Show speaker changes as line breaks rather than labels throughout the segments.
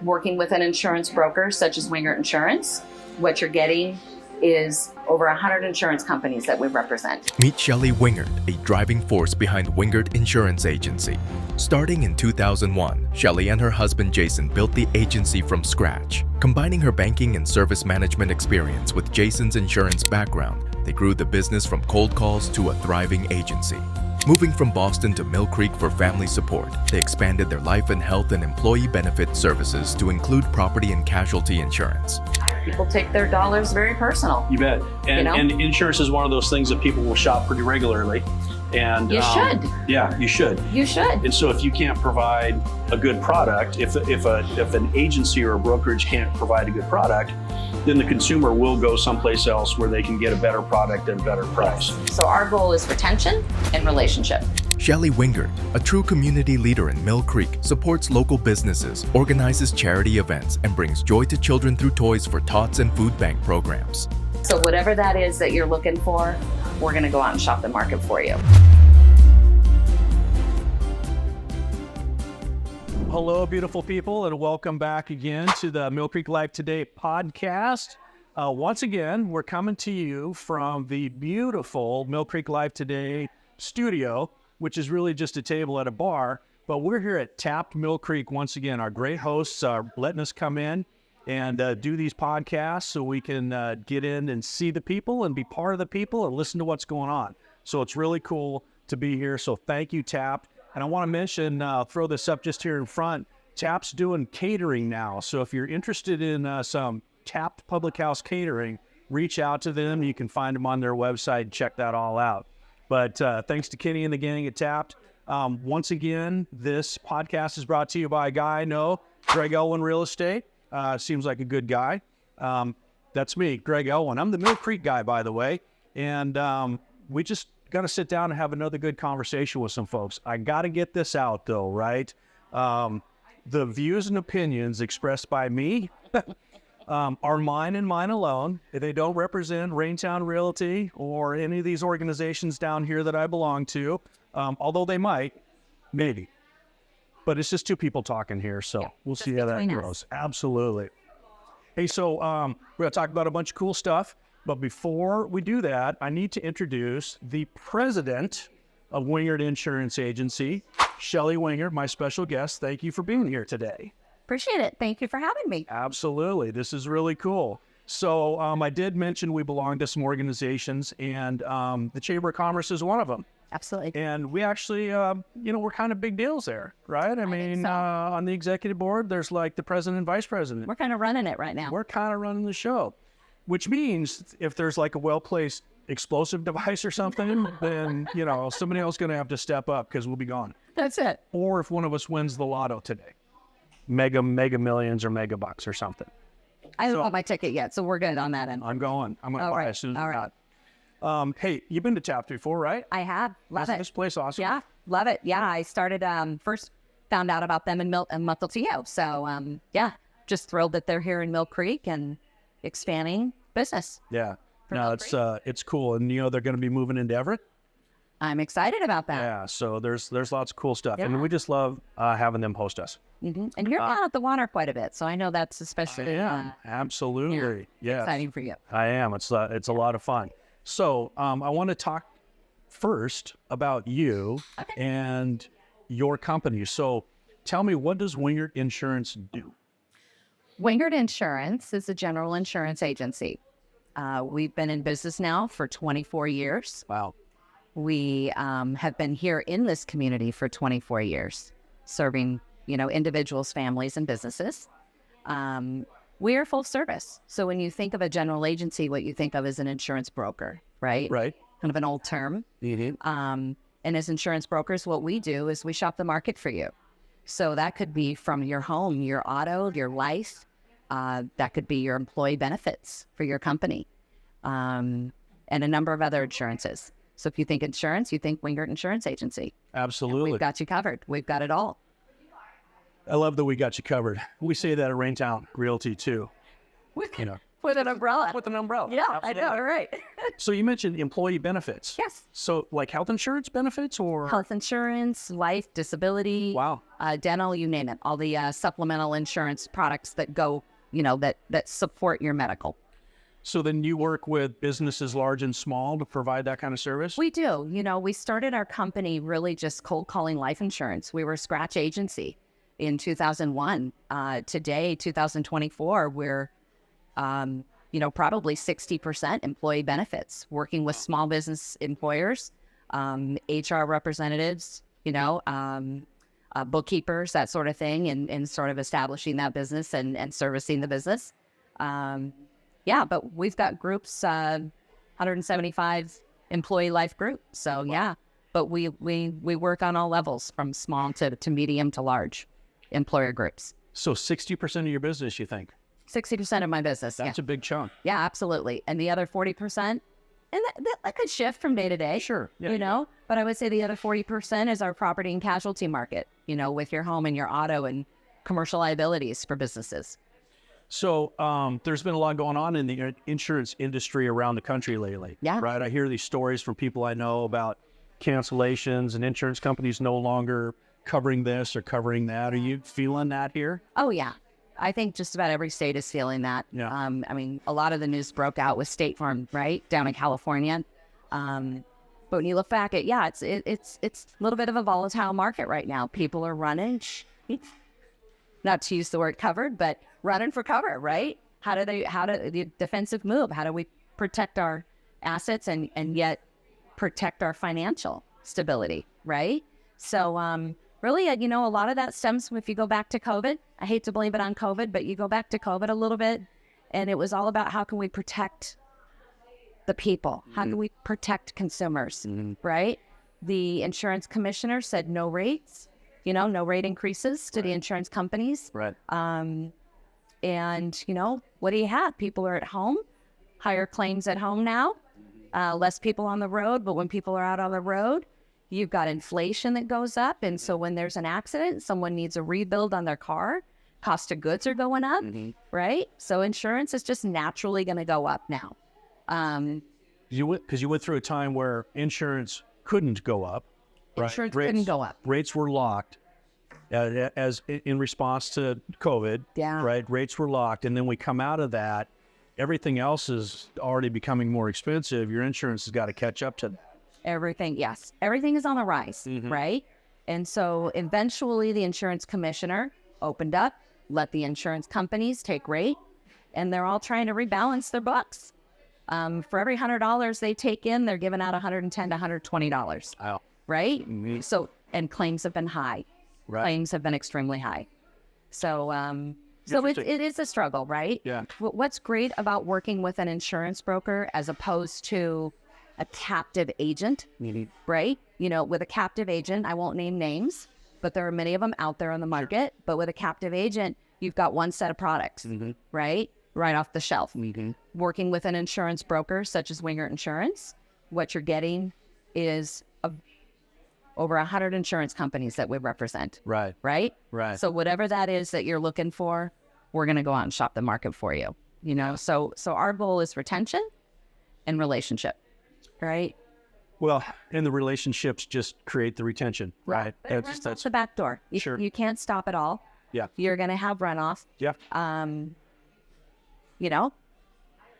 working with an insurance broker such as Wingert Insurance, what you're getting is over 100 insurance companies that we represent.
Meet Shelley Wingert, a driving force behind Wingert Insurance Agency. Starting in 2001, Shelley and her husband Jason built the agency from scratch. Combining her banking and service management experience with Jason's insurance background, they grew the business from cold calls to a thriving agency. Moving from Boston to Mill Creek for family support, they expanded their life and health and employee benefit services to include property and casualty insurance.
People take their dollars very personal.
You bet. And,
know?
and insurance is one of those things that people will shop pretty regularly. And
You should.
Yeah, you should.
You should.
And so if you can't provide a good product, if an agency or a brokerage can't provide a good product, then the consumer will go someplace else where they can get a better product at a better price.
So our goal is retention and relationship.
Shelley Wingert, a true community leader in Mill Creek, supports local businesses, organizes charity events, and brings joy to children through toys for Tots and food bank programs.
So whatever that is that you're looking for, we're going to go out and shop the market for you.
Hello, beautiful people, and welcome back again to the Mill Creek Life Today podcast. Once again, we're coming to you from the beautiful Mill Creek Life Today studio, which is really just a table at a bar. But we're here at Tapped Mill Creek once again. Our great hosts are letting us come in and do these podcasts so we can get in and see the people and be part of the people and listen to what's going on. So it's really cool to be here. So thank you, Tapped. And I want to mention, throw this up just here in front, Tapp's doing catering now. So if you're interested in some Tapped Public House catering, reach out to them. You can find them on their website and check that all out. But thanks to Kenny and the gang at Tapped. Once again, this podcast is brought to you by a guy I know, Greg Elwin Real Estate. Seems like a good guy. That's me, Greg Elwin. I'm the Mill Creek guy, by the way. And we just got to sit down and have another good conversation with some folks. I got to get this out, though, right? The views and opinions expressed by me are mine and mine alone. They don't represent Raintown Realty or any of these organizations down here that I belong to, although they might, maybe. But it's just two people talking here, so we'll see how that goes. Absolutely. Hey, so we're going to talk about a bunch of cool stuff. But before we do that, I need to introduce the president of Wingert Insurance Agency, Shelley Wingert, my special guest. Thank you for being here today.
Appreciate it. Thank you for having me.
Absolutely. This is really cool. So I did mention we belong to some organizations, and the Chamber of Commerce is one of them.
Absolutely.
And we actually, we're kind of big deals there, right? I mean, on the executive board, there's like the president and vice president.
We're kind of running it right now.
We're kind of running the show. Which means if there's like a well-placed explosive device or something, then, somebody else is going to have to step up because we'll be gone.
That's it.
Or if one of us wins the lotto today, mega millions or mega bucks or something.
I haven't bought my ticket yet, so we're good on that end.
I'm going to buy as soon as I got. Hey, you've been to Tapped before, right?
I have. Love it.
This place awesome?
Yeah, love it. Yeah, I started, first found out about them in Muttletoe. So, just thrilled that they're here in Mill Creek and expanding business.
Yeah. No, it's cool. And they're going to be moving into Everett.
I'm excited about that.
Yeah. So there's lots of cool stuff.
Yeah.
And we just love having them host us.
Mm-hmm. And you're down at the water quite a bit. So I know that's especially
absolutely. Yeah.
Exciting for you.
I am. It's a lot of fun. So I want to talk first about you and your company. So tell me, what does Wingert Insurance do?
Wingert Insurance is a general insurance agency. We've been in business now for 24 years.
Wow.
We have been here in this community for 24 years, serving, individuals, families, and businesses. We are full service. So when you think of a general agency, what you think of is an insurance broker, right?
Right.
Kind of an old term.
Mm-hmm.
And as insurance brokers, what we do is we shop the market for you. So that could be from your home, your auto, your life. That could be your employee benefits for your company, and a number of other insurances. So if you think insurance, you think Wingert Insurance Agency.
Absolutely.
And we've got you covered. We've got it all.
I love that we got you covered. We say that at Raintown Realty too.
with an umbrella.
With an umbrella.
Yeah,
Absolutely.
I know, right?
So you mentioned employee benefits.
Yes.
So like health insurance benefits or?
Health insurance, life, disability,
Wow.
dental, you name it. All the supplemental insurance products that go, that support your medical.
So then you work with businesses large and small to provide that kind of service?
We do. We started our company really just cold calling life insurance. We were a scratch agency in 2001. Today, 2024, we're, probably 60% employee benefits, working with small business employers, HR representatives, bookkeepers, that sort of thing, and sort of establishing that business and servicing the business. Yeah, but we've got groups, 175 employee life group. So yeah, but we work on all levels from small to medium to large employer groups.
So 60% of your business, you think?
60% of my business.
That's a big chunk.
Yeah, absolutely. And the other 40%, and that could shift from day to day.
Sure. Yeah,
but I would say the other 40% is our property and casualty market, with your home and your auto and commercial liabilities for businesses.
So there's been a lot going on in the insurance industry around the country lately.
Yeah.
Right. I hear these stories from people I know about cancellations and insurance companies no longer covering this or covering that. Are you feeling that here?
Oh, yeah. I think just about every state is feeling that.
Yeah.
A lot of the news broke out with State Farm, right, down in California. But when you look back at, it's a little bit of a volatile market right now. People are running, not to use the word covered, but running for cover, right? How do the defensive move? How do we protect our assets and yet protect our financial stability, right? So really, a lot of that stems from, if you go back to COVID. I hate to blame it on COVID, but you go back to COVID a little bit, and it was all about how can we protect the people? How can we protect consumers, right? The insurance commissioner said no rates, no rate increases to the insurance companies.
Right.
And, what do you have? People are at home, higher claims at home now, less people on the road. But when people are out on the road, you've got inflation that goes up. And so when there's an accident, someone needs a rebuild on their car, cost of goods are going up, right? So insurance is just naturally going to go up now.
Because you went through a time where insurance couldn't go up. Right?
Insurance couldn't go up.
Rates were locked. As in response to COVID, right? Rates were locked, and then we come out of that. Everything else is already becoming more expensive. Your insurance has got to catch up to that.
Everything is on the rise, right? And so eventually the insurance commissioner opened up, let the insurance companies take rate, and they're all trying to rebalance their bucks. For every $100 they take in, they're giving out $110 to $120.
Wow.
Right? So, and claims have been high.
Right.
Claims have been extremely high. So it is a struggle, right?
Yeah.
What's great about working with an insurance broker as opposed to a captive agent, right? With a captive agent, I won't name names, but there are many of them out there on the market. But with a captive agent, you've got one set of products, right off the shelf. Working with an insurance broker such as Wingert Insurance, what you're getting is over 100 insurance companies that we represent.
Right.
So whatever that is that you're looking for, we're going to go out and shop the market for you. So our goal is retention and relationship, right?
Well, and the relationships just create the retention, right?
That's the back door.
Sure.
You can't stop it all.
Yeah.
You're going to have runoff.
Yeah.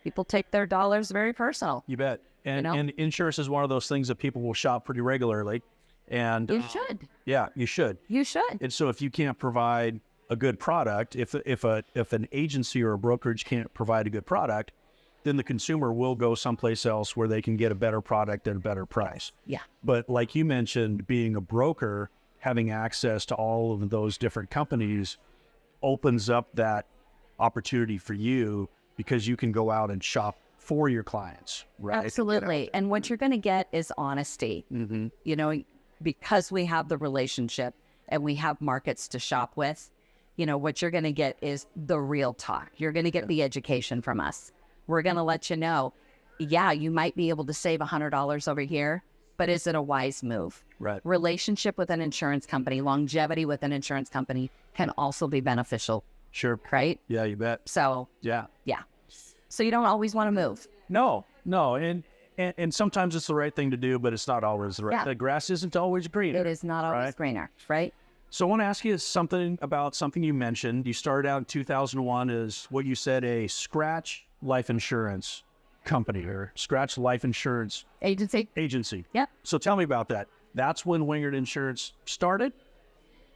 People take their dollars very personal.
You bet. And insurance is one of those things that people will shop pretty regularly. And
you should.
Yeah, you should.
You should.
And so if you can't provide a good product, if an agency or a brokerage can't provide a good product, then the consumer will go someplace else where they can get a better product at a better price.
Yeah.
But like you mentioned, being a broker, having access to all of those different companies opens up that opportunity for you because you can go out and shop for your clients, right?
Absolutely. And what you're going to get is honesty. Because we have the relationship and we have markets to shop with, what you're going to get is the real talk. You're going to get the education from us. We're going to let you know, you might be able to save $100 over here, but is it a wise move?
Right.
Relationship with an insurance company, longevity with an insurance company can also be beneficial.
Sure.
Right?
Yeah, you bet.
So,
yeah.
So you don't always want to move.
No. And sometimes it's the right thing to do, but it's not always the right.
Yeah.
The grass isn't always green.
It is not always
Right.
greener, right?
So I want to ask you something about something you mentioned. You started out in 2001 as what you said, a scratch life insurance company or scratch life insurance
Agency. Yep.
So tell me about that. That's when Wingert Insurance started?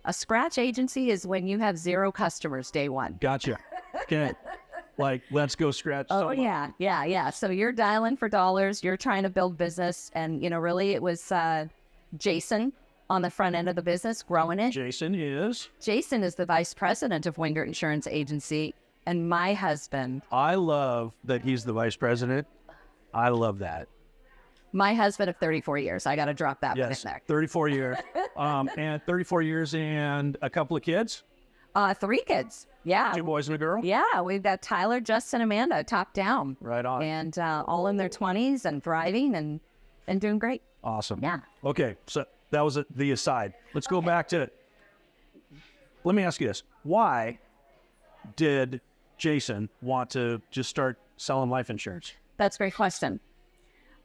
A scratch agency is when you have 0 customers day one.
Gotcha. Okay. Like, let's go scratch.
Oh,
someone.
yeah. So you're dialing for dollars. You're trying to build business. And, really, it was Jason on the front end of the business growing it.
Jason is?
Jason is the vice president of Wingert Insurance Agency. And my husband.
I love that he's the vice president. I love that.
My husband of 34 years. I got to drop that one in
Yes,
there.
34 years. And 34 years and a couple of kids?
3 kids. Yeah.
2 boys and a girl?
Yeah, we've got Tyler, Justin, Amanda, top down.
Right on.
And all in their 20s and thriving and doing great.
Awesome.
Yeah.
Okay, so that was the aside. Let's go back to, let me ask you this. Why did Jason want to just start selling life insurance?
That's a great question.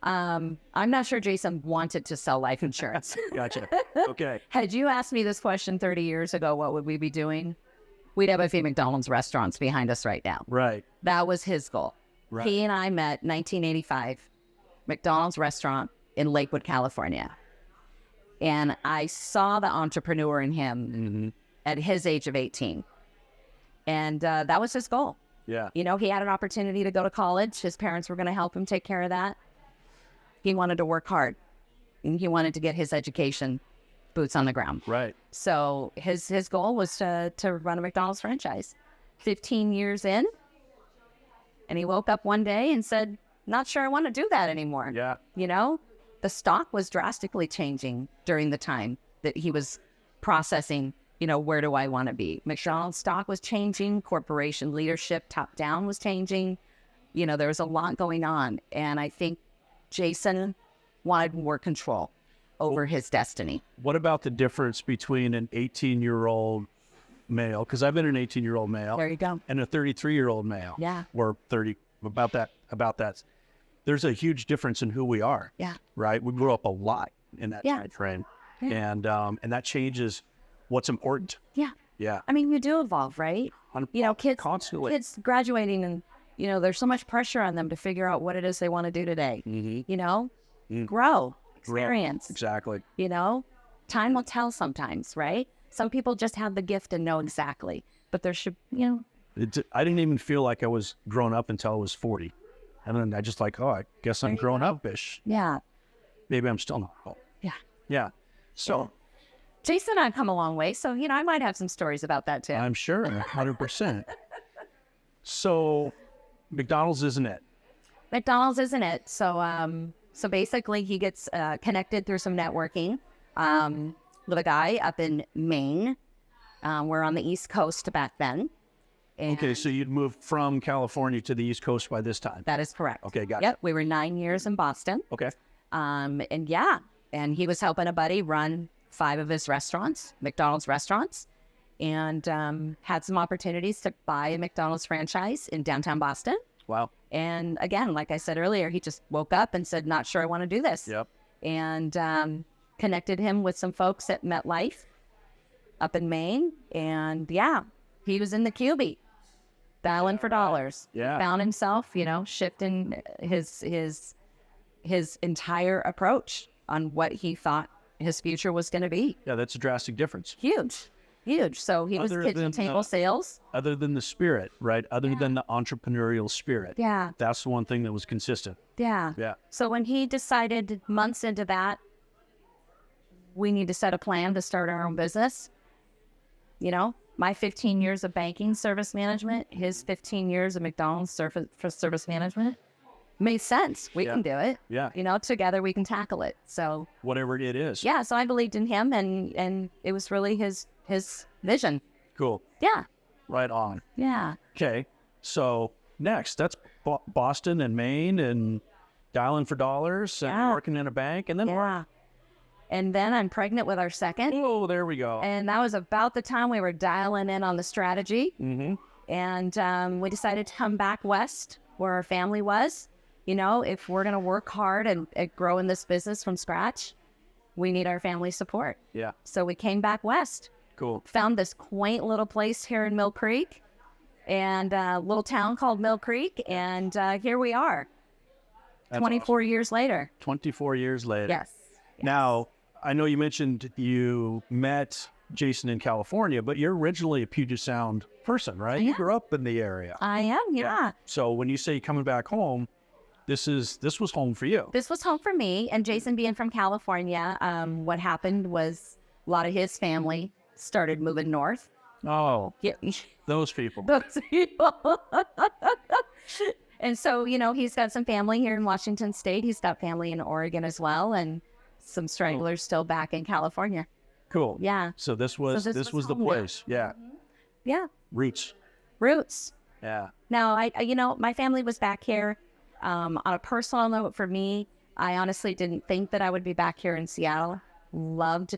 I'm not sure Jason wanted to sell life insurance.
Gotcha. Okay.
Had you asked me this question 30 years ago, what would we be doing? We'd have a few McDonald's restaurants behind us right now.
Right.
That was his goal.
Right.
He and I met 1985, McDonald's restaurant in Lakewood, California. And I saw the entrepreneur in him at his age of 18. And that was his goal.
Yeah.
He had an opportunity to go to college. His parents were going to help him take care of that. He wanted to work hard. And he wanted to get his education boots on the ground.
Right.
So his goal was to run a McDonald's franchise. 15 years in, and he woke up one day and said, not sure I want to do that anymore.
Yeah.
The stock was drastically changing during the time that he was processing, where do I want to be? McDonald's stock was changing, corporation leadership top down was changing. There was a lot going on. And I think Jason wanted more control over his destiny.
What about the difference between an 18-year-old male, because I've been an 18-year-old male.
There you go.
And a 33-year-old male.
Yeah.
Or 30, about that. There's a huge difference in who we are.
Yeah.
Right? We grew up a lot in that
Yeah.
time frame.
Yeah.
And that changes what's important.
Yeah.
Yeah.
I mean, you do evolve, right? Kids
Constantly.
Kids graduating and, there's so much pressure on them to figure out what it is they want to do today. Grow, experience.
Exactly.
Time will tell sometimes, right? Some people just have the gift and know exactly, but there should,
I didn't even feel like I was grown up until I was 40. And then I just I guess I'm grown up-ish.
Yeah.
Maybe I'm still not. Oh.
Yeah.
Yeah. So
Jason and I've come a long way. So, I might have some stories about that too.
I'm sure 100%. So McDonald's isn't it?
McDonald's isn't it. So basically he gets connected through some networking with a guy up in Maine. We're on the East Coast back then. And
Okay, so you'd moved from California to the East Coast by this time.
that is correct.
Okay, got it.
Yep. We were 9 years in Boston.
Okay.
And he was helping a buddy run 5 of his restaurants, McDonald's restaurants, and had some opportunities to buy a McDonald's franchise in downtown Boston.
Wow.
And again, like I said earlier, he just woke up and said, not sure I want to do this.
Yep.
And connected him with some folks at MetLife up in Maine. And he was in the QB, dialing for dollars.
Yeah.
Found himself, shifting his entire approach on what he thought his future was going to be.
Yeah, that's a drastic difference.
Huge. So he was
Other
kitchen
than,
table sales.
Other than the spirit, right? Other than the entrepreneurial spirit.
Yeah.
That's the one thing that was consistent.
Yeah.
Yeah.
So when he decided months into that, we need to set a plan to start our own business. My 15 years of banking service management, his 15 years of McDonald's service management made sense. We can do it.
Yeah.
Together we can tackle it. So
Whatever it is.
yeah, so I believed in him and it was really his vision.
Cool.
Yeah.
Right on.
Yeah.
Okay. So next, that's Boston and Maine and dialing for dollars and
Yeah.
working in a bank. And then
Yeah. And then I'm pregnant with our second.
oh, there we go.
And that was about the time we were dialing in on the strategy.
Mm-hmm.
And we decided to come back west where our family was. You know, if we're going to work hard and grow in this business from scratch, we need our family support.
Yeah.
So we came back west,
Cool.
found this quaint little place here in Mill Creek, and a little town called Mill Creek, and here we are,
That's
24 years later.
24 years later.
Yes.
Now, I know you mentioned you met Jason in California, but you're originally a Puget Sound person, right? You grew up in the area.
I am, yeah.
So when you say coming back home, this was home for you.
This was home for me, and Jason being from California, what happened was a lot of his family started moving north.
Oh,
Yeah.
those people.
Those people. And so, you know, he's got some family here in Washington State. He's got family in Oregon as well, and some stragglers still back in California.
Cool.
Yeah.
So this was the
home now.
place. Yeah.
Yeah.
Roots.
Roots.
Yeah.
Now, you know, my family was back here. On a personal note for me, I honestly didn't think that I would be back here in Seattle. Loved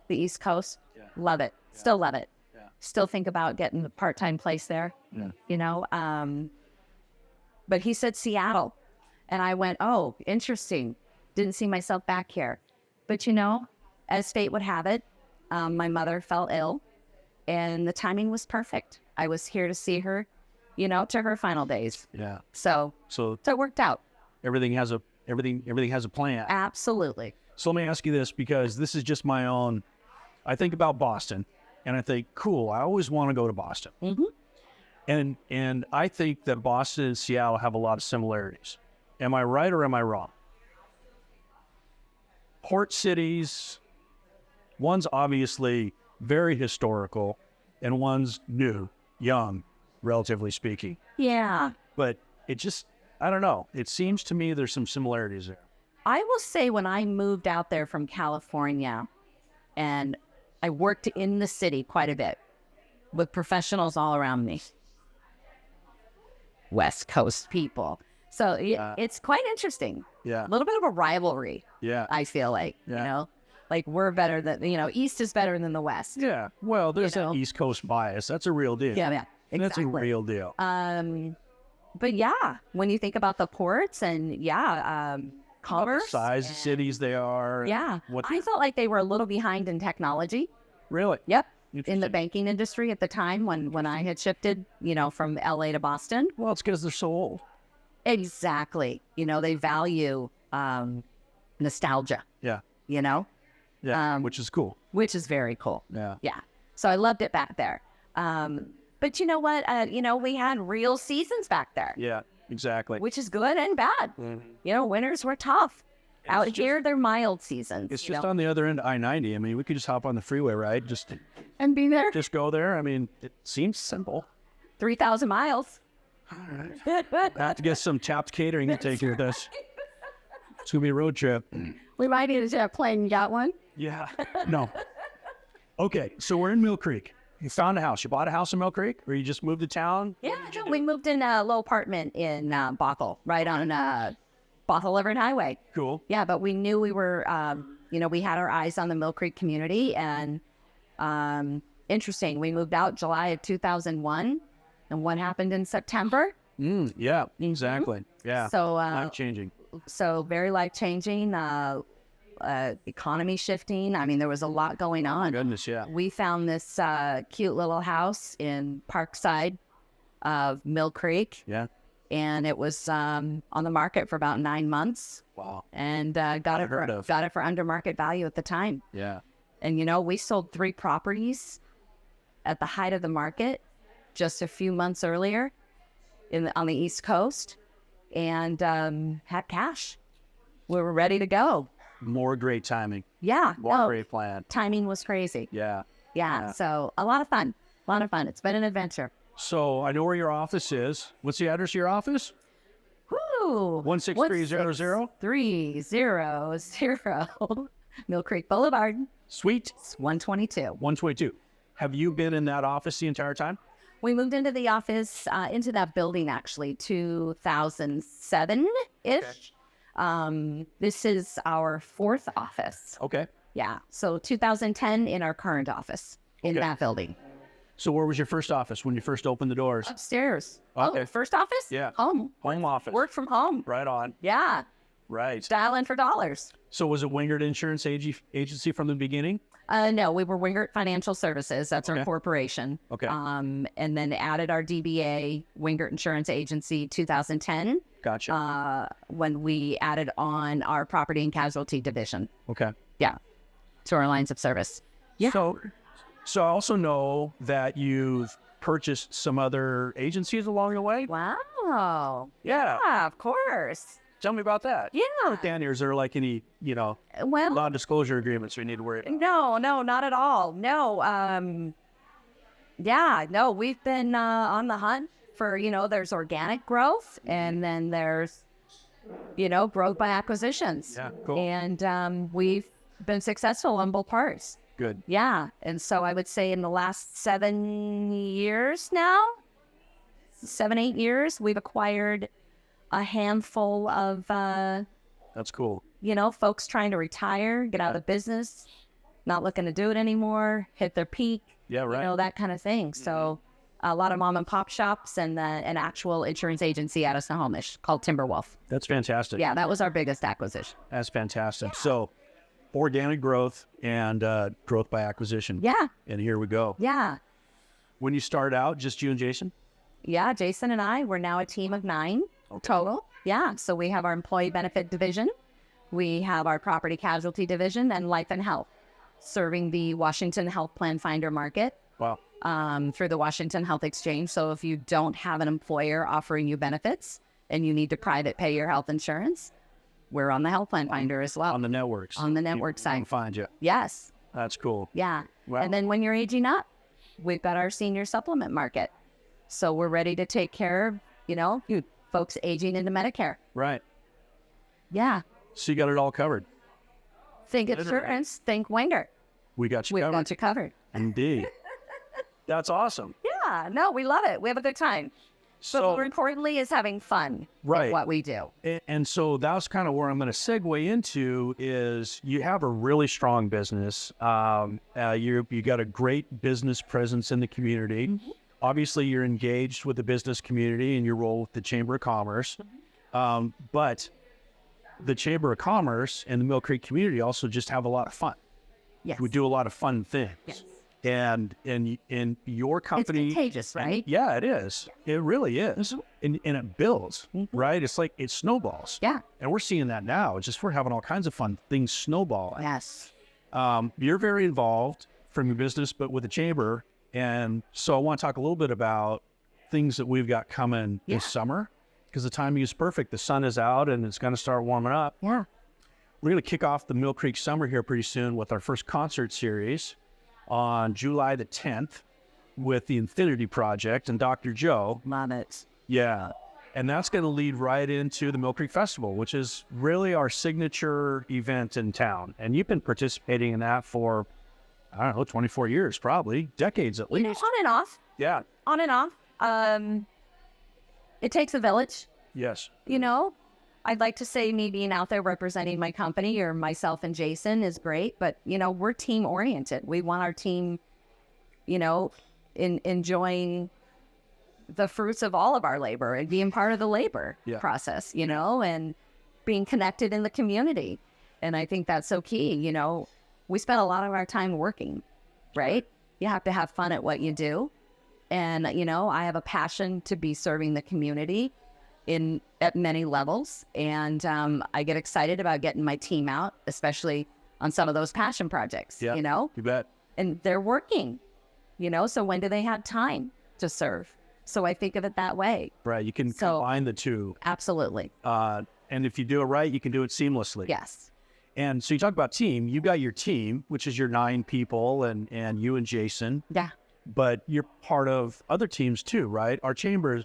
the East Coast.
Yeah.
Love it. Still love it.
Yeah.
Still think about getting a part-time place there.
Yeah.
You know, but he said Seattle, and I went, oh, interesting. Didn't see myself back here. But, you know, as fate would have it, my mother fell ill, and the timing was perfect. I was here to see her, you know, to her final days.
Yeah.
So it worked out.
Everything has a plan.
Absolutely.
So let me ask you this, because this is just my own. I think about Boston, and I think, cool, I always want to go to Boston.
Mm-hmm.
And I think that Boston and Seattle have a lot of similarities. Am I right or am I wrong? Port cities, one's obviously very historical, and one's new, young, relatively speaking.
Yeah.
But it just, I don't know. It seems to me there's some similarities there.
I will say when I moved out there from California, and I worked in the city quite a bit with professionals all around me, West Coast people. So it's quite interesting.
Yeah.
A little bit of a rivalry,
Yeah.
I feel like,
Yeah.
you know, like we're better than, you know, East is better than the West.
Yeah. Well, there's
You know?
an East Coast bias. That's a real deal.
Yeah, exactly.
That's a real deal.
But yeah, when you think about the ports and commerce.
The size of cities they are.
Yeah.
What
I felt like they were a little behind in technology.
really?
Yep. In the
Interesting.
banking industry at the time when I had shifted, you know, from LA to Boston.
Well, it's because they're so old.
Exactly. You know, they value nostalgia,
Yeah.
you know,
Yeah. Which is cool.
which is very cool.
Yeah.
Yeah. So I loved it back there. But you know what? You know, we had real seasons back there,
Yeah. Exactly.
which is good and bad. You know, winters were tough. Out here, they're mild seasons.
It's
you
just
know?
on the other end of I-90. I mean, we could just hop on the freeway, right? Just
And be there
go there. I mean, it seems simple.
3,000 miles.
All right. I have to get some Tapped catering to take with us. It's going to be a road trip.
We might need a plane. You got one?
Yeah. No. Okay. So we're in Mill Creek. You found a house. You bought a house in Mill Creek, or you just moved to town?
Yeah, no, we moved in a little apartment in Bothell, right on Bothell Everett Highway.
Cool.
Yeah, but we knew we were, you know, we had our eyes on the Mill Creek community, and interesting. We moved out July of 2001, and what happened in September?
Yeah, exactly. Yeah.
So,
Life changing.
so very life changing. Economy shifting. I mean, there was a lot going on.
Goodness, yeah.
We found this cute little house in Parkside of Mill Creek.
Yeah.
And it was on the market for about 9 months,
Wow.
and got it for under market value at the time.
Yeah.
And you know, we sold 3 properties at the height of the market just a few months earlier on the East Coast, and had cash. We were ready to go.
More great timing.
Yeah,
More great plan.
timing was crazy.
Yeah.
Yeah, so a lot of fun. It's been an adventure.
So I know where your office is. What's the address of your office?
Woo!
16300?
300 Mill Creek Boulevard.
Sweet.
It's 122.
122. Have you been in that office the entire time?
We moved into the office, into that building actually, 2007-ish. This is our 4th office.
Okay.
Yeah. So 2010 in our current office in
Okay.
that building.
So where was your first office when you first opened the doors?
Upstairs.
Okay.
Oh, first office?
Yeah.
Home.
Home office.
Work from home.
Right on.
Yeah.
Right.
Dial in for dollars.
So was it Wingert Insurance Agency from the beginning?
No, we were Wingert Financial Services. That's our
Okay.
corporation.
Okay.
And then added our DBA, Wingert Insurance Agency, 2010,
Gotcha.
when we added on our property and casualty division.
Okay.
Yeah. To our lines of service. Yeah.
So I also know that you've purchased some other agencies along the way.
Wow.
Yeah.
Yeah, of course.
Tell me about that.
Yeah.
Dan, is there like any,
Well,
non-disclosure agreements we need to worry about?
no, not at all. No. No, we've been on the hunt for, there's organic growth and then there's, growth by acquisitions.
Yeah, cool.
And we've been successful on both parts.
Good.
Yeah. And so I would say in the last 7 years now, 8 years, we've acquired a handful of,
That's cool.
folks trying to retire, get out of the business, not looking to do it anymore, hit their peak,
Yeah, right.
that kind of thing. So a lot of mom and pop shops and an actual insurance agency out of Snohomish called Timberwolf.
That's fantastic.
Yeah, that was our biggest acquisition.
That's fantastic. So organic growth and growth by acquisition.
Yeah,
And here we go.
yeah.
When you started out, just you and Jason?
Yeah, Jason and I, we're now a team of 9 total. Yeah, so we have our employee benefit division. We have our property casualty division and life and health, serving the Washington Health Plan Finder market
Wow.
through the Washington Health Exchange. So if you don't have an employer offering you benefits and you need to private pay your health insurance, we're on the Health Plan Finder as well.
On the networks.
On the network
You
side.
can find you.
Yes.
That's cool.
Yeah.
Wow.
And then when you're aging up, we've got our senior supplement market. So we're ready to take care of, you folks aging into Medicare.
Right.
Yeah.
So you got it all covered.
Think
Literally.
insurance, think Wingert.
We got you
We've
covered.
got you covered.
Indeed. That's awesome.
Yeah. No, we love it. We have a good time. But more importantly is having fun
Right.
at what we do.
And so that's kind of where I'm going to segue into is you have a really strong business. You got a great business presence in the community.
Mm-hmm.
Obviously, you're engaged with the business community in your role with the Chamber of Commerce. But the Chamber of Commerce and the Mill Creek community also just have a lot of fun.
Yes.
We do a lot of fun things.
Yes.
And in your
It's
company,
contagious, right?
yeah, it is. It really is. And it builds,
Mhm.
right? It's like it snowballs.
Yeah.
And we're seeing that now. It's just we're having all kinds of fun things snowballing.
Yes.
You're very involved from your business, but with the chamber. And so I want to talk a little bit about things that we've got coming this summer because the timing is perfect. The sun is out and it's going to start warming up.
Yeah.
We're going to kick off the Mill Creek summer here pretty soon with our first concert series on July the 10th with the Infinity Project and Dr. Joe.
Love it.
Yeah. And that's going to lead right into the Mill Creek Festival, which is really our signature event in town. And you've been participating in that for, 24 years, probably, decades at least.
On and off.
Yeah.
On and off. It takes a village,
Yes.
I'd like to say me being out there representing my company or myself and Jason is great, but, we're team oriented. We want our team, enjoying the fruits of all of our labor and being part of the labor process, and being connected in the community. And I think that's so key. We spend a lot of our time working, right? You have to have fun at what you do. And, I have a passion to be serving the community at many levels. And I get excited about getting my team out, especially on some of those passion projects,
You bet.
and they're working, so when do they have time to serve? So I think of it that way.
Right. You can combine the two.
Absolutely.
And if you do it right, you can do it seamlessly.
Yes.
And so you talk about team. You got your team, which is your 9 people and you and Jason.
Yeah.
But you're part of other teams too, right? Our chamber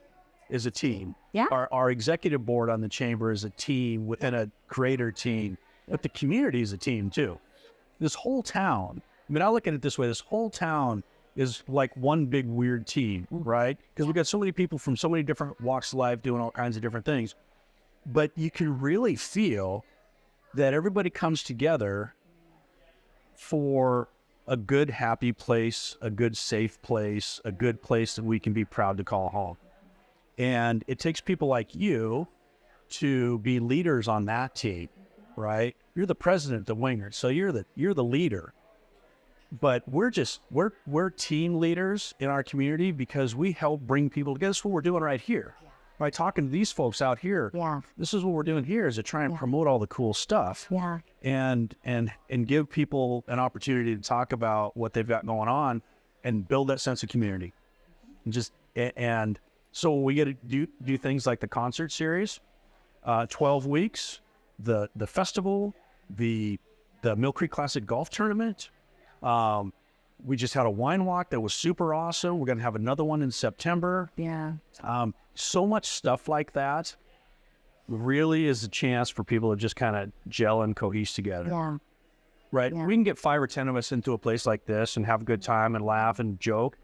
is a team.
Yeah.
Our executive board on the chamber is a team within a greater team. But the community is a team too. This whole town, I look at it this way, this whole town is like one big weird team, right? Because we've got so many people from so many different walks of life doing all kinds of different things. But you can really feel that everybody comes together for a good, happy place, a good, safe place, a good place that we can be proud to call home. And it takes people like you to be leaders on that team, right? You're the president of Wingert, so you're the leader. But we're team leaders in our community because we help bring people together. That's what we're doing right here. By talking to these folks out here, this is what we're doing here, is to try and promote all the cool stuff, and give people an opportunity to talk about what they've got going on, and build that sense of community. And so when we get to do things like the concert series, 12 weeks, the festival, the Mill Creek Classic Golf Tournament. We just had a wine walk that was super awesome. We're going to have another one in September.
Yeah.
So much stuff like that really is a chance for people to just kind of gel and cohese together.
Yeah.
Right?
Yeah.
We can get 5 or 10 of us into a place like this and have a good time and laugh and joke.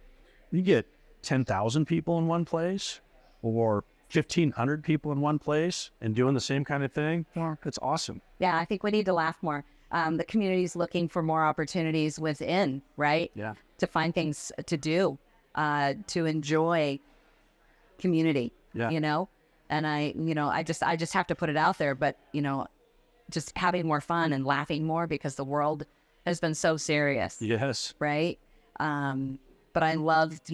You get 10,000 people in one place, or 1,500 people in one place and doing the same kind of thing.
Yeah.
It's awesome.
Yeah, I think we need to laugh more. The community's looking for more opportunities within, right?
Yeah.
To find things to do, to enjoy community,
Yeah.
you know? And I just have to put it out there, but, just having more fun and laughing more, because the world has been so serious,
Yes.
right? But I loved,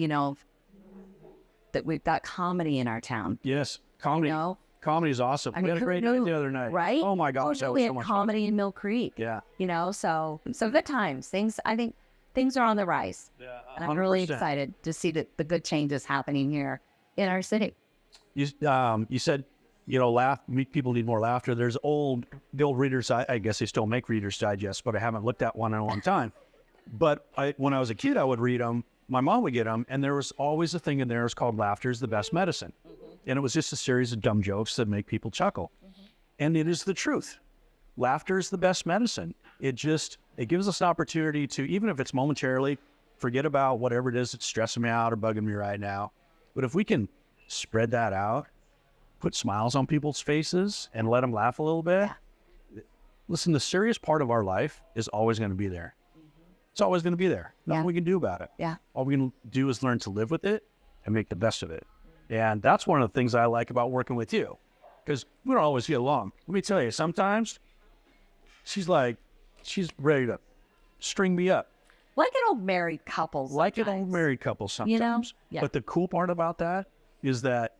that we've got comedy in our town.
Yes. Comedy. Comedy is awesome.
I mean,
we had a
who
great
knew,
night the other night.
right?
Oh my gosh, that
We
was so
had
much
comedy
fun.
in Mill Creek.
Yeah.
So good times. I think things are on the rise.
Yeah,
And I'm really
100%.
excited to see the good changes happening here in our city.
You said, people need more laughter. There's the old Reader's, I guess they still make Reader's Digest, but I haven't looked at one in a long time. But when I was a kid, I would read them. My mom would get them, and there was always a thing in there. It's called "Laughter is the Best Medicine," and it was just a series of dumb jokes that make people chuckle. And it is the truth. Laughter is the best medicine. It gives us an opportunity to, even if it's momentarily, forget about whatever it is that's stressing me out or bugging me right now. But if we can spread that out, put smiles on people's faces, and let them laugh a little bit. Listen, the serious part of our life is always going to be there. It's always going to be there. Nothing we can do about it.
Yeah.
All we can do is learn to live with it and make the best of it. And that's one of the things I like about working with you, because we don't always get along. Let me tell you, sometimes she's ready to string me up.
Like an old married couple.
Like an old
sometimes.
married couple sometimes.
Yeah.
But the cool part about that is that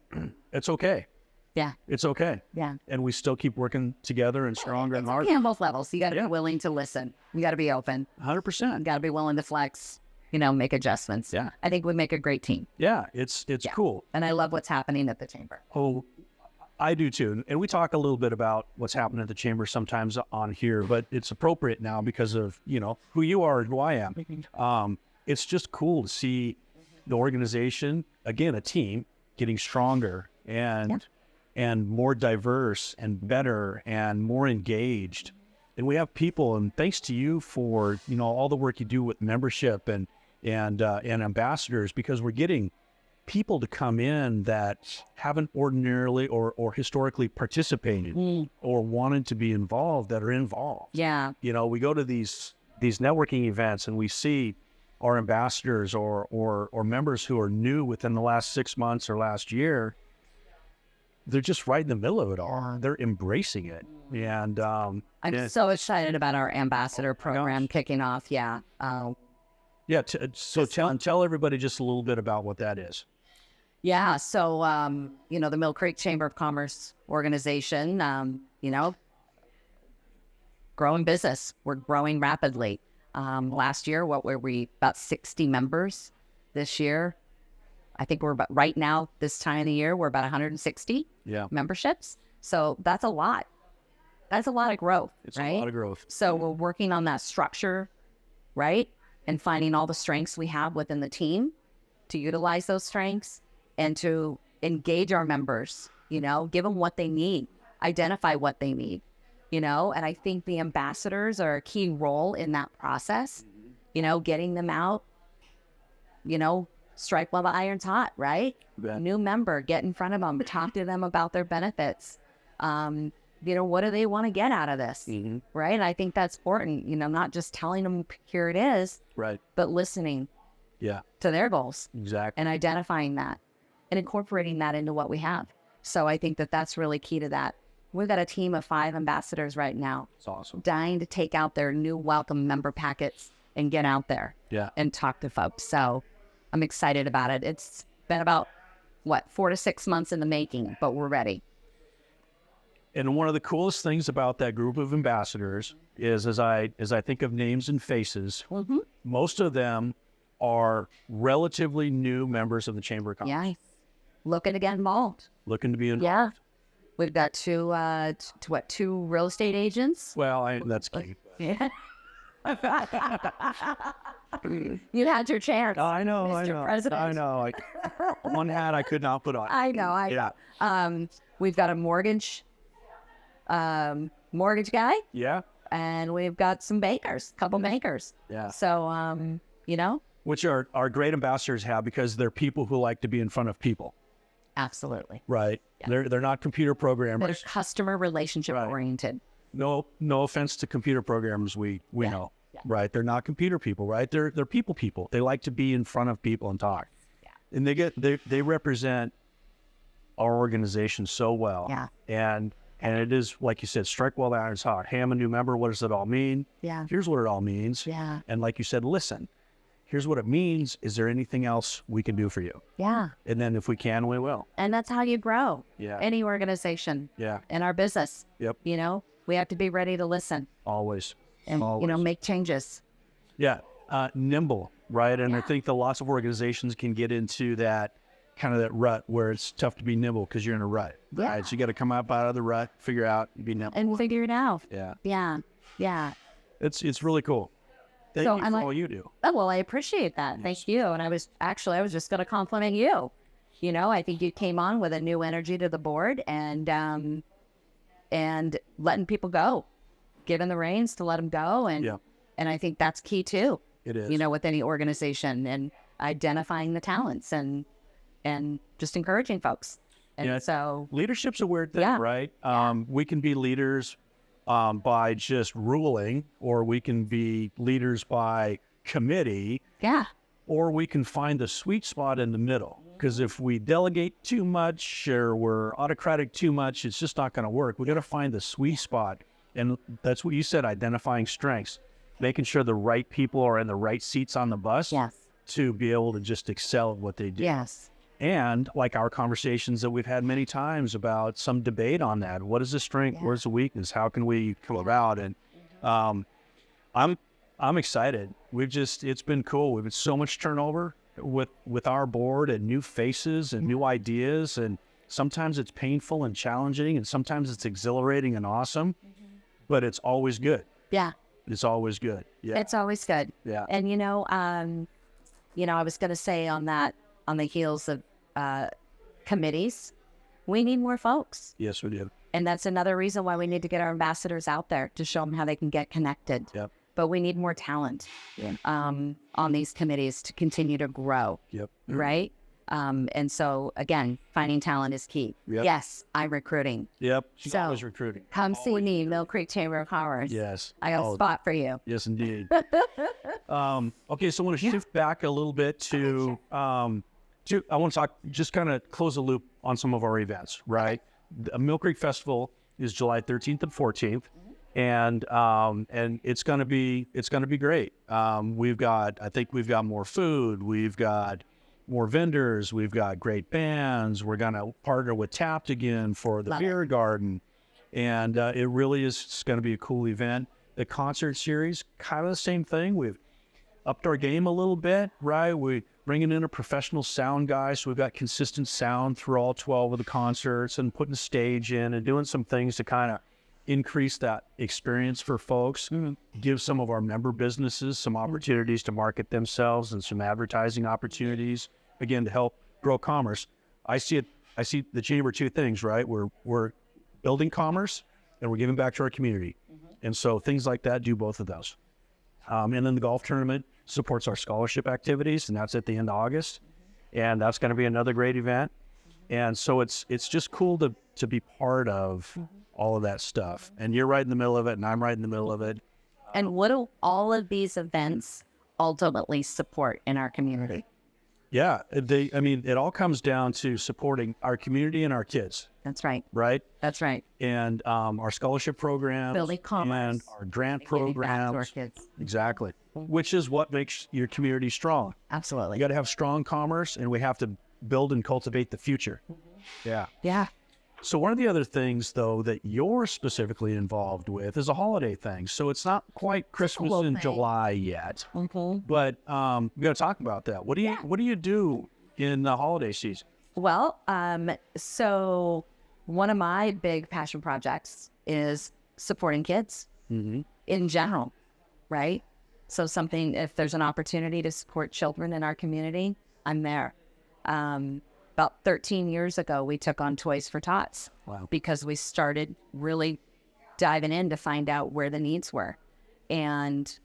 it's okay.
Yeah.
It's okay.
Yeah.
And we still keep working together and stronger and harder.
Okay, on both levels. You got to be willing to listen. You got to be open.
100%.
You got to be willing to flex, make adjustments.
Yeah.
I think we make a great team.
Yeah, it's cool.
And I love what's happening at the chamber.
Oh, I do too. And we talk a little bit about what's happening at the chamber sometimes on here, but it's appropriate now because of, who you are and who I am. It's just cool to see the organization, again, a team, getting stronger and more diverse and better and more engaged. And we have people, and thanks to you for, all the work you do with membership and ambassadors, because we're getting people to come in that haven't ordinarily or historically participated or wanted to be involved, that are involved.
Yeah.
We go to these networking events and we see our ambassadors or members who are new within the last 6 months or last year. They're just right in the middle of it all. They're embracing it. And
I'm so excited about our ambassador program kicking off. Yeah.
So tell everybody just a little bit about what that is.
Yeah. So, the Mill Creek Chamber of Commerce organization, growing business. We're growing rapidly. Last year, what were we? About 60 members. This year, I think we're about, right now, this time of the year, we're about 160 memberships. So that's a lot. That's a lot of growth.
It's
right?
a lot of growth.
So we're working on that structure, right? And finding all the strengths we have within the team to utilize those strengths and to engage our members, give them what they need, identify what they need, and I think the ambassadors are a key role in that process, getting them out, strike while the iron's hot, right? New member, get in front of them, talk to them about their benefits, what do they want to get out of this? Right. And I think that's important, not just telling them here it is,
Right.
but listening
Yeah.
to their goals
Exactly.
and identifying that and incorporating that into what we have. So I think that that's really key to that. We've got a team of 5 ambassadors right now,
It's awesome.
dying to take out their new welcome member packets and get out there
Yeah.
and talk to folks. So I'm excited about it. It's been about 4 to 6 months in the making, but we're ready.
And one of the coolest things about that group of ambassadors is, as I think of names and faces, most of them are relatively new members of the Chamber of Commerce.
Yeah. Looking to get involved.
Looking to be involved.
Yeah. We've got two real estate agents.
Well, that's key.
Yeah. You had your chance.
I know,
Mr. President.
I know. One hat I could not put on.
I know.
Yeah.
We've got a mortgage guy,
Yeah.
and we've got some bankers, couple bankers.
Yeah.
So,
Which our great ambassadors have, because they're people who like to be in front of people.
absolutely.
Right.
Yeah.
They're not computer
They're
programmers.
customer relationship oriented.
No offense to computer programmers, we know.
Yeah.
Right. They're not computer people, right? They're people. They like to be in front of people and talk.
Yeah.
And they represent our organization so well.
Yeah.
And it is, like you said, strike while the iron's hot. Hey, I'm a new member. What does it all mean?
Yeah.
Here's what it all means.
Yeah.
And like you said, listen, here's what it means. Is there anything else we can do for you?
Yeah.
And then if we can, we will.
And that's how you grow.
Yeah.
Any organization.
Yeah.
In our business.
Yep.
We have to be ready to listen
Always.
and,
Always.
make changes.
Yeah. Nimble, right? And I
Yeah.
think that lots of organizations can get into that kind of that rut where it's tough to be nimble because you're in a rut.
Yeah.
Right? So you got to come up out of the rut, figure out, be nimble.
And figure it out.
Yeah.
Yeah. Yeah.
It's really cool. Thank
So
you
I'm
for
like-
all you do.
Oh, well, I appreciate that. Thank you. And I was just going to compliment you. I think you came on with a new energy to the board and letting people go, giving the reins to let them go. And,
Yeah.
and I think that's key too,
It is.
with any organization, and identifying the talents and just encouraging folks. And
Yeah.
so,
Leadership's a weird thing,
Yeah.
right? We can be leaders by just ruling, or we can be leaders by committee,
yeah,
or we can find the sweet spot in the middle. Because if we delegate too much or we're autocratic too much, it's just not going to work. We got to find the sweet spot. And that's what you said, identifying strengths, making sure the right people are in the right seats on the bus
yes,
to be able to just excel at what they do.
yes,
And like our conversations that we've had many times about some debate on that. What is the strength?
Yeah.
Where's the weakness? How can we come about? And I'm excited. It's been cool. We've had so much turnover with our board, and new faces and new ideas. And sometimes it's painful and challenging, and sometimes it's exhilarating and awesome, but it's always good.
yeah.
It's always good. Yeah.
It's always good.
Yeah.
And I was going to say on the heels of committees, we need more folks.
Yes, we do.
And that's another reason why we need to get our ambassadors out there to show them how they can get connected.
Yep.
But we need more talent on these committees to continue to grow,
Yep.
right? And so, again, finding talent is key.
Yep.
Yes, I'm recruiting.
Yep. She's
So-
always recruiting.
Come see me, Mill Creek Chamber of Commerce.
Yes.
I got a
Oh,
spot for you.
Yes, indeed. Okay, so I want to shift back a little bit to I want to talk, just kind of close the loop on some of our events, right? The Mill Creek Festival is July 13th and 14th, and it's going to be great. I think we've got more food, we've got more vendors, we've got great bands. We're going to partner with Tapped again for the
Love
beer garden, and it really is going to be a cool event. The concert series, kind of the same thing. We've upped our game a little bit, right? We're bringing in a professional sound guy, so we've got consistent sound through all 12 of the concerts, and putting a stage in and doing some things to kind of increase that experience for folks, give some of our member businesses some opportunities to market themselves and some advertising opportunities, again, to help grow commerce. I see the chamber two things, right? We're building commerce and we're giving back to our community. And so things like that do both of those. And then the golf tournament supports our scholarship activities, and that's at the end of August. And that's going to be another great event. And so it's just cool to be part of all of that stuff. And you're right in the middle of it, and I'm right in the middle of it.
And what do all of these events ultimately support in our community?
Yeah, it all comes down to supporting our community and our kids,
That's right.
right?
That's right.
And our scholarship programs
Building commerce.
and our grant
And giving back to our
programs.
kids.
Exactly. Which is what makes your community strong.
Absolutely.
You got to have strong commerce, and we have to build and cultivate the future. Yeah.
Yeah.
So one of the other things, though, that you're specifically involved with is a holiday thing. So it's not quite Christmas
cool
in
thing.
July yet,
Mm-hmm.
but we got to talk about that. What do you do in the holiday season?
Well, so one of my big passion projects is supporting kids in general, right? So if there's an opportunity to support children in our community, I'm there. About 13 years ago, we took on Toys for Tots.
Wow.
Because we started really diving in to find out where the needs were. And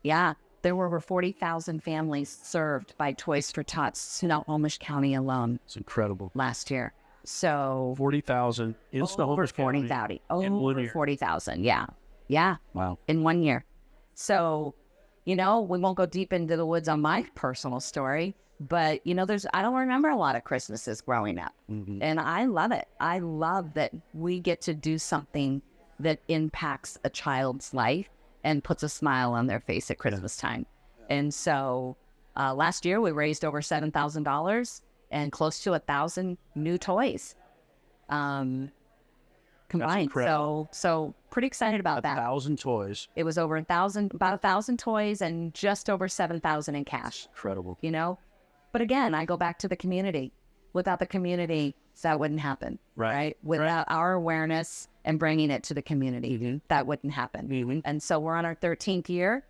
yeah, there were over 40,000 families served by Toys for Tots, Snohomish County alone
It's incredible.
last year. So
40,000 in
over
Snohomish County
40,000.
in 1
Over
year.
40,000. Yeah. Yeah.
Wow.
In 1 year. So, we won't go deep into the woods on my personal story, but I don't remember a lot of Christmases growing up. And I love it. I love that we get to do something that impacts a child's life and puts a smile on their face at Christmas time. And so last year we raised over $7,000 and close to 1,000 new toys combined.
incredible.
So pretty excited about that.
1,000 toys.
It was over about 1,000 toys and just over 7,000 in cash,
Incredible.
But again, I go back to the community. Without the community, that wouldn't happen,
Right.
Without our awareness and bringing it to the community, that wouldn't happen. And so we're on our 13th year,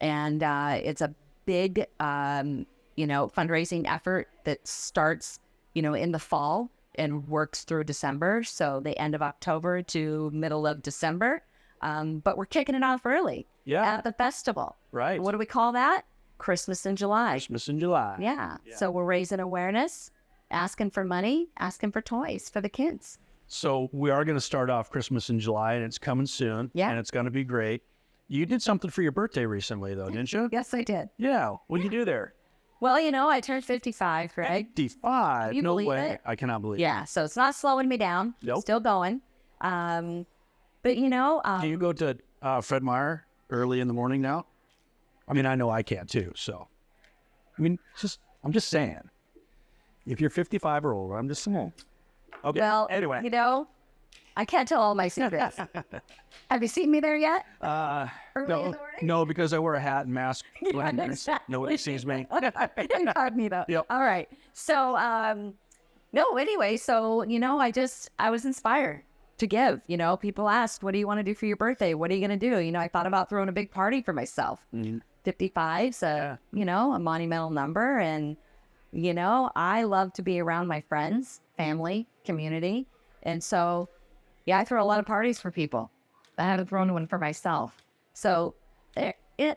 and it's a big, fundraising effort that starts, in the fall and works through December. So the end of October to middle of December. But we're kicking it off early at the festival.
Right.
What do we call that? Christmas in July.
Christmas in July.
Yeah. So we're raising awareness, asking for money, asking for toys for the kids.
So we are going to start off Christmas in July, and it's coming soon.
Yeah.
And it's going to be great. You did something for your birthday recently, though, didn't you?
Yes, I did.
Yeah. What did you do there?
Well, I turned 55, right?
55.
Can you
No
believe
way.
it?
I cannot believe
Yeah. So it's not slowing me down.
Nope.
Still going. But
it. Do you go to Fred Meyer early in the morning now? I mean, I know I can too. So, I'm just saying. If you're 55 or older, I'm just saying. Okay.
well,
Anyway.
I can't tell all my secrets. Have you seen me there yet? Early in the
No,
morning?
no, because I wear a hat and mask.
Yeah, exactly.
Nobody sees me.
Incognito.
Yep.
All right. So, anyway, so, I was inspired to give. People asked, what do you want to do for your birthday? What are you going to do? I thought about throwing a big party for myself. 55's a monumental number. And, I love to be around my friends, family, community. And so, I throw a lot of parties for people. I haven't thrown one for myself. So,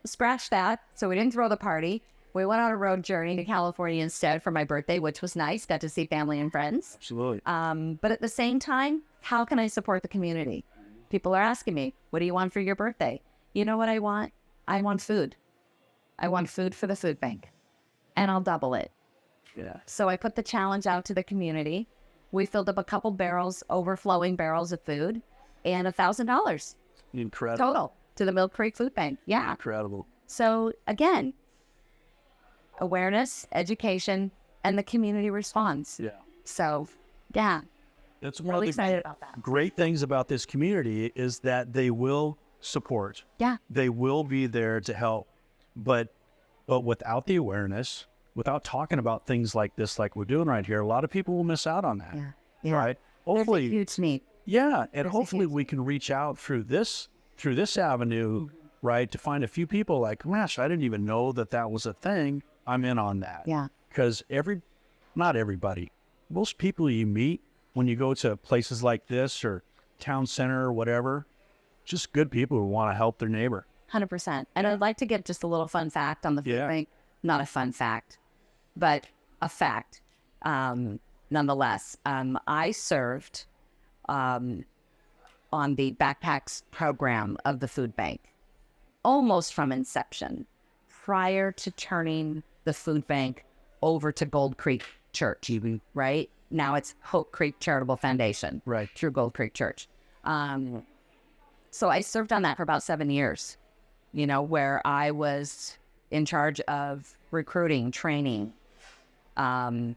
scratch that. So we didn't throw the party. We went on a road journey to California instead for my birthday, which was nice. Got to see family and friends.
Absolutely.
But at the same time, how can I support the community? People are asking me, what do you want for your birthday? You know what I want? I want food. I want food for the food bank. And I'll double it.
Yeah.
So I put the challenge out to the community. We filled up a couple overflowing barrels of food, and $1,000
Incredible.
total to the Mill Creek Food Bank. Yeah.
Incredible.
So again, awareness, education, and the community responds.
Yeah.
So, yeah,
That's one
really
of the
excited about that.
great things about this community is that they will support.
Yeah.
They will be there to help. But without the awareness, without talking about things like this, like we're doing right here, a lot of people will miss out on that.
Yeah. Yeah.
Right.
There's a
Hopefully,
huge need.
yeah. And
there's a
hopefully
huge
we can reach out through this avenue, right, to find a few people like, gosh, I didn't even know that was a thing. I'm in on that.
Yeah.
Because not everybody, most people you meet when you go to places like this or town center or whatever, just good people who want to help their neighbor.
100%. And I'd like to give just a little fun fact on the food
Yeah.
bank. Not a fun fact, but a fact. Nonetheless, I served on the backpacks program of the food bank almost from inception, prior to turning the food bank over to Gold Creek Church, right? Now it's Hope Creek Charitable Foundation,
Right.
through Gold Creek Church. So I served on that for about 7 years, where I was in charge of recruiting, training, the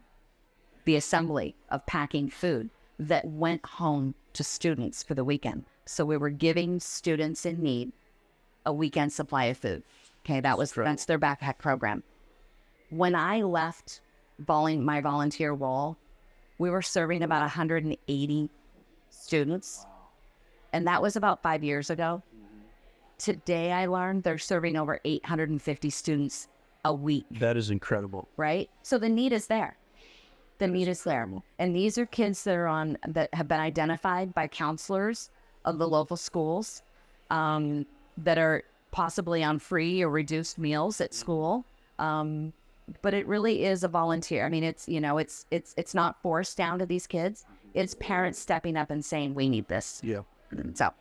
assembly of packing food that went home to students for the weekend. So we were giving students in need a weekend supply of food. Okay, that's their backpack program. When I left my volunteer role, we were serving about 180 students. And that was about 5 years ago. Today, I learned they're serving over 850 students a week.
That is incredible.
Right? So the need is there. The need is there. And these are kids that have been identified by counselors of the local schools that are possibly on free or reduced meals at school. But it really is a volunteer. I mean, it's not forced down to these kids. It's parents stepping up and saying, we need this.
Yeah.
So,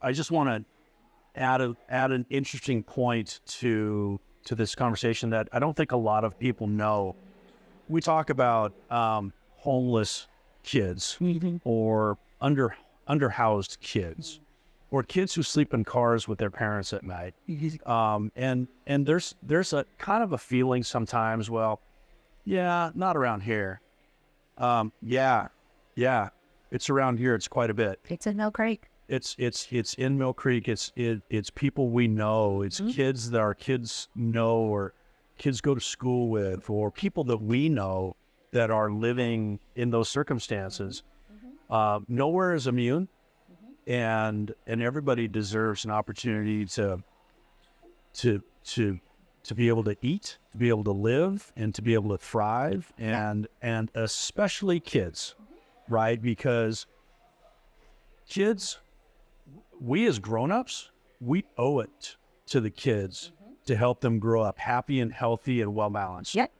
I just want to add an interesting point to this conversation that I don't think a lot of people know. We talk about homeless kids or underhoused kids or kids who sleep in cars with their parents at night. And there's a kind of a feeling sometimes, well, yeah, not around here. Yeah, it's around here. It's quite a bit.
it's in Mill Creek.
It's in Mill Creek. It's people we know. It's kids that our kids know or kids go to school with, or people that we know that are living in those circumstances. Nowhere is immune, and everybody deserves an opportunity to be able to eat, to be able to live, and to be able to thrive, and especially kids, right? Because kids, we as grown-ups, we owe it to the kids to help them grow up happy and healthy and well-balanced.
Yep.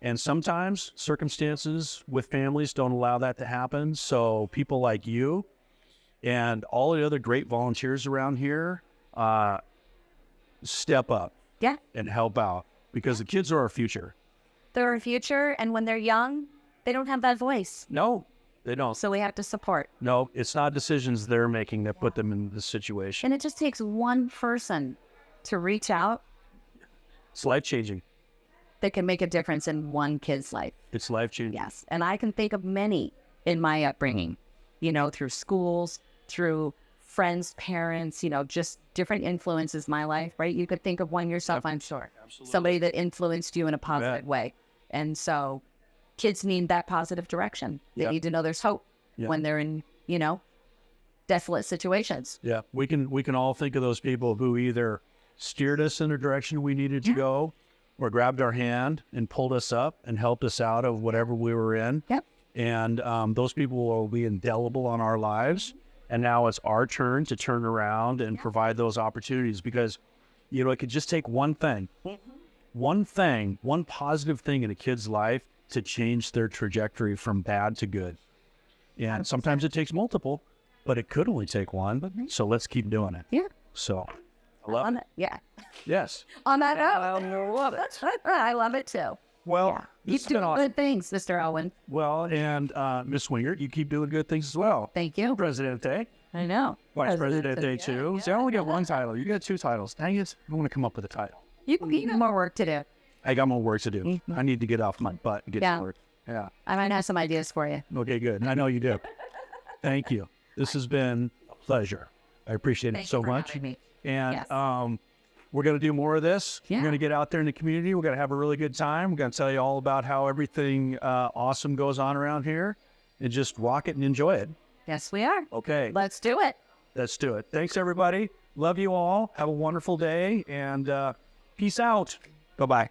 And sometimes circumstances with families don't allow that to happen. So people like you and all the other great volunteers around here step up and help out, because the kids are our future.
They're our future, and when they're young, they don't have that voice.
No, they don't.
So we have to support.
No, it's not decisions they're making that put them in this situation.
And it just takes one person to reach out
It's life-changing.
that can make a difference in one kid's life.
It's life-changing.
Yes. And I can think of many in my upbringing, through schools, through friends, parents, just different influences in my life, right? You could think of one yourself, I'm sure.
Absolutely.
Somebody that influenced you in a positive way. And so kids need that positive direction. They need to know there's hope when they're in, desolate situations.
Yeah, we can all think of those people who either steered us in the direction we needed to go, or grabbed our hand and pulled us up and helped us out of whatever we were in.
Yep.
And those people will be indelible on our lives. And now it's our turn to turn around and provide those opportunities, because, it could just take one thing, one positive thing in a kid's life to change their trajectory from bad to good. And sometimes it takes multiple, but it could only take one. So let's keep doing it.
Yeah.
So I love it.
Yeah.
Yes.
On that note, I love it. I love it too.
Well,
You do good things, Mr. Owen.
Well, and Miss Wingert, you keep doing good things as well.
Thank you.
Presidente.
I know.
Vice Presidente too. See, I only got one title. You got two titles. Dang it. I want to come up with a title.
You got more work to do.
I got more work to do. I need to get off my butt and get to work. Yeah.
I might have some ideas for you.
Okay, good. I know you do. Thank you. This has been a pleasure. I appreciate it so much.
Me.
And
Yes.
we're going to do more of this.
Yeah.
We're going to get out there in the community. We're going to have a really good time. We're going to tell you all about how everything awesome goes on around here, and just rock it and enjoy it.
Yes, we are.
Okay.
Let's do it.
Let's do it. Thanks, everybody. Love you all. Have a wonderful day, and peace out. Bye-bye.